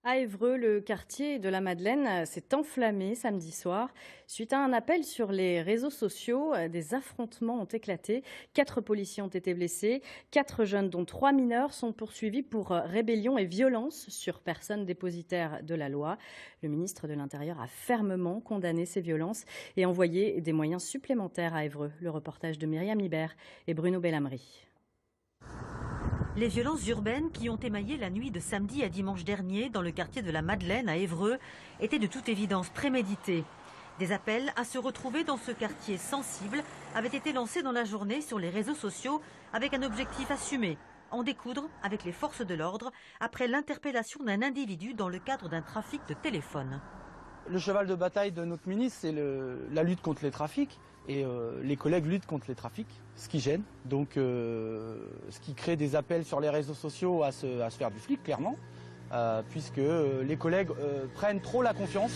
À Évreux, le quartier de la Madeleine s'est enflammé samedi soir. Suite à un appel sur les réseaux sociaux, des affrontements ont éclaté. 4 policiers ont été blessés. 4 jeunes, dont 3 mineurs, sont poursuivis pour rébellion et violence sur personne dépositaire de la loi. Le ministre de l'Intérieur a fermement condamné ces violences et envoyé des moyens supplémentaires à Évreux. Le reportage de Myriam Ibert et Bruno Bellamri. Les violences urbaines qui ont émaillé la nuit de samedi à dimanche dernier dans le quartier de la Madeleine à Évreux étaient de toute évidence préméditées. Des appels à se retrouver dans ce quartier sensible avaient été lancés dans la journée sur les réseaux sociaux avec un objectif assumé, en découdre avec les forces de l'ordre après l'interpellation d'un individu dans le cadre d'un trafic de téléphone. Le cheval de bataille de notre ministre, c'est la lutte contre les trafics. Et les collègues luttent contre les trafics, ce qui gêne. Donc ce qui crée des appels sur les réseaux sociaux à se faire du flic, clairement. Puisque les collègues prennent trop la confiance.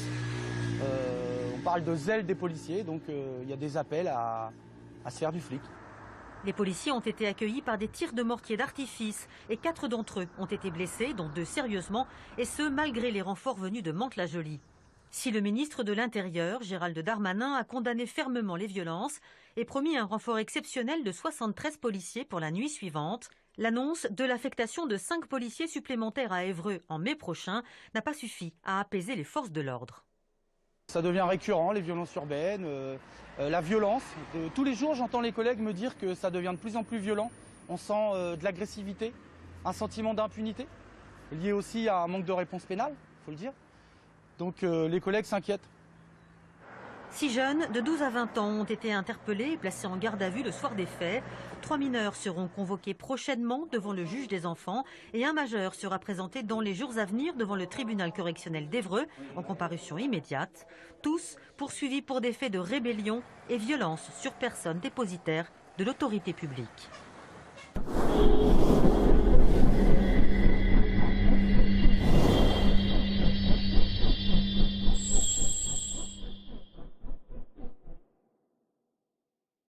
On parle de zèle des policiers, donc il y a des appels à se faire du flic. Les policiers ont été accueillis par des tirs de mortier d'artifice et 4 d'entre eux ont été blessés, dont 2 sérieusement, et ce malgré les renforts venus de Mantes-la-Jolie. Si le ministre de l'Intérieur, Gérald Darmanin, a condamné fermement les violences et promis un renfort exceptionnel de 73 policiers pour la nuit suivante, l'annonce de l'affectation de 5 policiers supplémentaires à Évreux en mai prochain n'a pas suffi à apaiser les forces de l'ordre. Ça devient récurrent, les violences urbaines, la violence. Tous les jours, j'entends les collègues me dire que ça devient de plus en plus violent. On sent de l'agressivité, un sentiment d'impunité, lié aussi à un manque de réponse pénale, il faut le dire. Donc les collègues s'inquiètent. 6 jeunes de 12 à 20 ans ont été interpellés et placés en garde à vue le soir des faits. 3 mineurs seront convoqués prochainement devant le juge des enfants et un majeur sera présenté dans les jours à venir devant le tribunal correctionnel d'Évreux en comparution immédiate. Tous poursuivis pour des faits de rébellion et violence sur personne dépositaire de l'autorité publique.